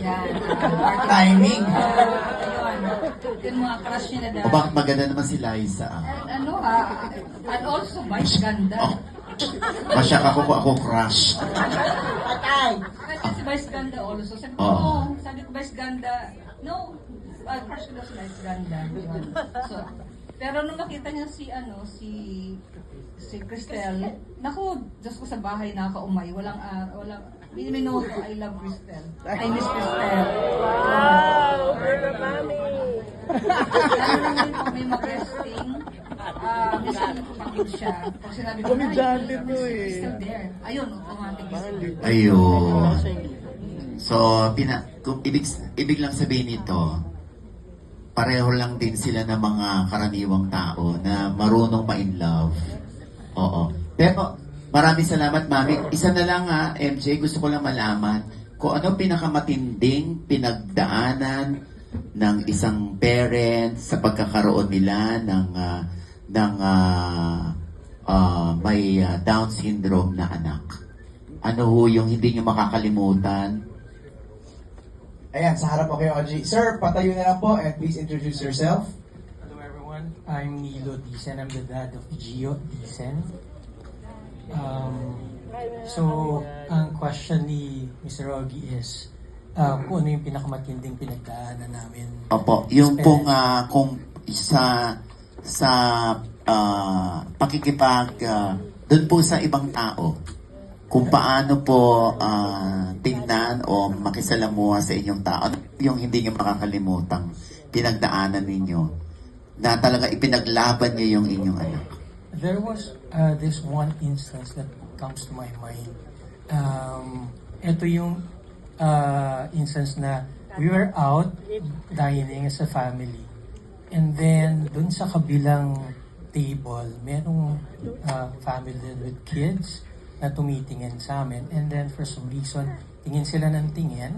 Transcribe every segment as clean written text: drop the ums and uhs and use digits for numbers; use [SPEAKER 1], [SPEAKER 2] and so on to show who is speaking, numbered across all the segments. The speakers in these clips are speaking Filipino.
[SPEAKER 1] Yan.
[SPEAKER 2] Timing.
[SPEAKER 1] Ayun. Yung mga crush niya na
[SPEAKER 3] O
[SPEAKER 1] dahil.
[SPEAKER 3] bakit maganda naman si Liza?
[SPEAKER 1] And and also vice ganda.
[SPEAKER 3] Oh, masya ako crush.
[SPEAKER 2] Patay.
[SPEAKER 1] Kasi si vice ganda also. Sabi ko,
[SPEAKER 3] Oo.
[SPEAKER 1] no. Sabi ko, vice ganda. No. Crush ko daw si vice ganda. Yun. So, pero nung makita niya si Cristel, naku, Diyos ko sa bahay nakaumay. Walang, minuto, I love Cristel. I miss Cristel.
[SPEAKER 4] Wow! Girl na mami!
[SPEAKER 1] Lalo na ngayon pag may mag-resting, miss ko napapagod siya. Pag sinabi ko,
[SPEAKER 4] Komedyante
[SPEAKER 1] "Ay,
[SPEAKER 4] to
[SPEAKER 1] si
[SPEAKER 4] eh."
[SPEAKER 1] Cristel there. Ayun, automatic.
[SPEAKER 3] Ayun. So, kung ibig lang sabihin nito, pareho lang din sila ng mga karaniwang tao na marunong ma-in love. Oo. Pero, maraming salamat, Mami. Isa na lang MJ, gusto ko lang malaman kung ano pinakamatinding pinagdaanan ng isang parent sa pagkakaroon nila ng may Down syndrome na anak. Ano ho yung hindi nyo makakalimutan?
[SPEAKER 2] Ayan, sa harap ko kayo, Audrey. Sir, patayo na lang po and please introduce yourself.
[SPEAKER 5] Hello everyone, I'm Nilo Dicen. I'm the dad of Gio Dicen. So, ang question ni Mr. Rogi is, kung ano yung pinakamatinding pinagdaanan namin.
[SPEAKER 3] Opo, yung pong kung sa pakikipag doon po sa ibang tao, kung paano po tingnan o makisalamuha sa inyong tao, ano yung hindi niyo makakalimutang pinagdaanan ninyo na talaga ipinaglaban niyo yung inyong anak.
[SPEAKER 5] There was this one instance that comes to my mind. Ito yung instance na we were out dining as a family. And then, dun sa kabilang table, merong family with kids na tumitingin sa amin. And then, for some reason, tingin sila ng tingin.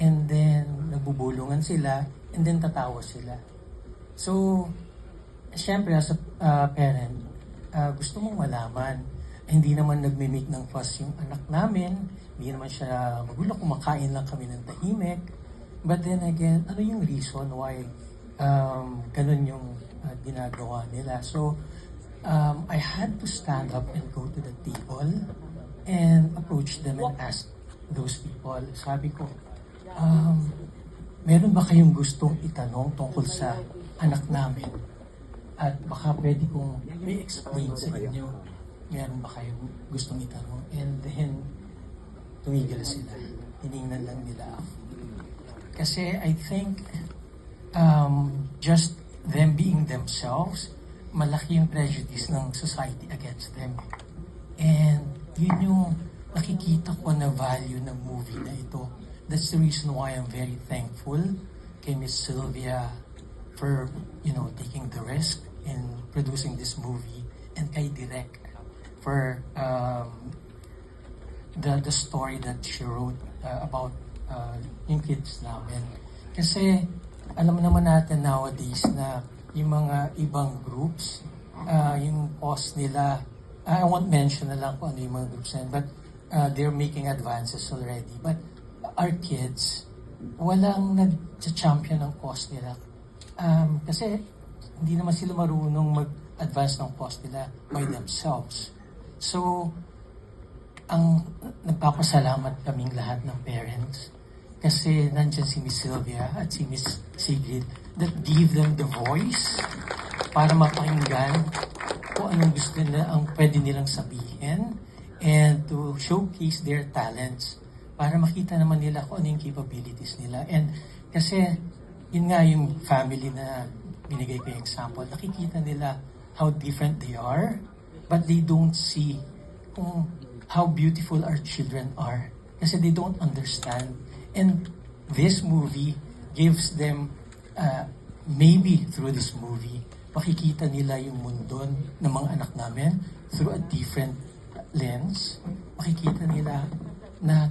[SPEAKER 5] And then, nagbubulungan sila. And then, tatawa sila. So, syempre, as a parent, gusto mong malaman. Hindi naman nagmimik ng fuss yung anak namin. Hindi naman siya magulo. Kumakain lang kami ng tahimik. But then again, ano yung reason why ganun yung ginagawa nila? So, I had to stand up and go to the table and approach them and ask those people. Sabi ko, meron ba kayong gustong itanong tungkol sa anak namin? At baka pwede kong may explain sa inyo. Meron ba kayong gustong itanong? And then, tumigil sila. Tinignan lang nila ako. Kasi I think just them being themselves, malaki yung prejudice ng society against them. And yun yung nakikita ko na value ng movie na ito. That's the reason why I'm very thankful kay Miss Sylvia for, taking the risk in producing this movie, and kay Direk for the story that she wrote about yung kids namin. Kasi alam naman natin nowadays na yung mga ibang groups, yung post nila, I won't mention na lang kung ano yung mga groups na yun, but they're making advances already. But our kids, walang nag-champion ng cause nila. Kasi hindi naman sila marunong mag-advance ng cause nila by themselves. So, ang nagpapasalamat kaming lahat ng parents kasi nandyan si Miss Sylvia at si Miss Sigrid that give them the voice para mapakinggan kung anong gusto nila, ang pwede nilang sabihin, and to showcase their talents para makita naman nila kung ano yung capabilities nila. And kasi yun nga yung family na binigay ko yung example, nakikita nila how different they are, but they don't see kung how beautiful our children are kasi they don't understand. And this movie gives them, maybe through this movie, makikita nila yung mundo ng mga anak namin through a different lens. Makikita nila na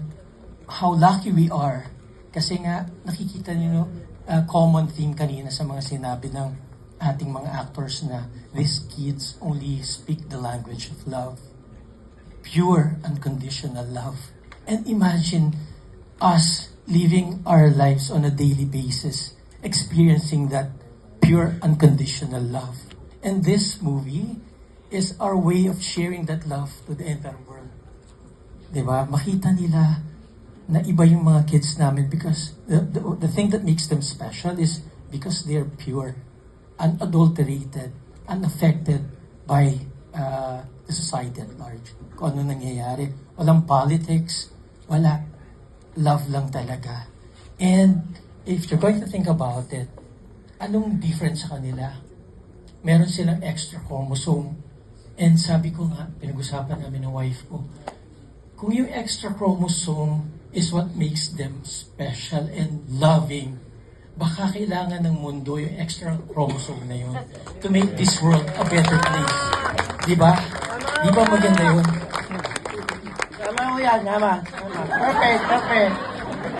[SPEAKER 5] how lucky we are. Kasi nga, nakikita nyo, common theme kanina sa mga sinabi ng ating mga actors na these kids only speak the language of love. Pure, unconditional love. And imagine us living our lives on a daily basis, experiencing that pure, unconditional love. And this movie is our way of sharing that love to the entire world. Diba? Makita nila na iba yung mga kids namin because the thing that makes them special is because they're pure, unadulterated, unaffected by the society at large. Kung ano nangyayari. Walang politics, wala. Love lang talaga. And if you're going to think about it, anong difference sa kanila? Meron silang extra chromosome. And sabi ko nga, pinag-usapan namin ng wife ko, kung yung extra chromosome is what makes them special and loving, baka kailangan ng mundo yung extra chromosome na yun to make this world a better place. Di ba? Di ba maganda yun?
[SPEAKER 4] Tama mo yan, tama. Perfect, perfect.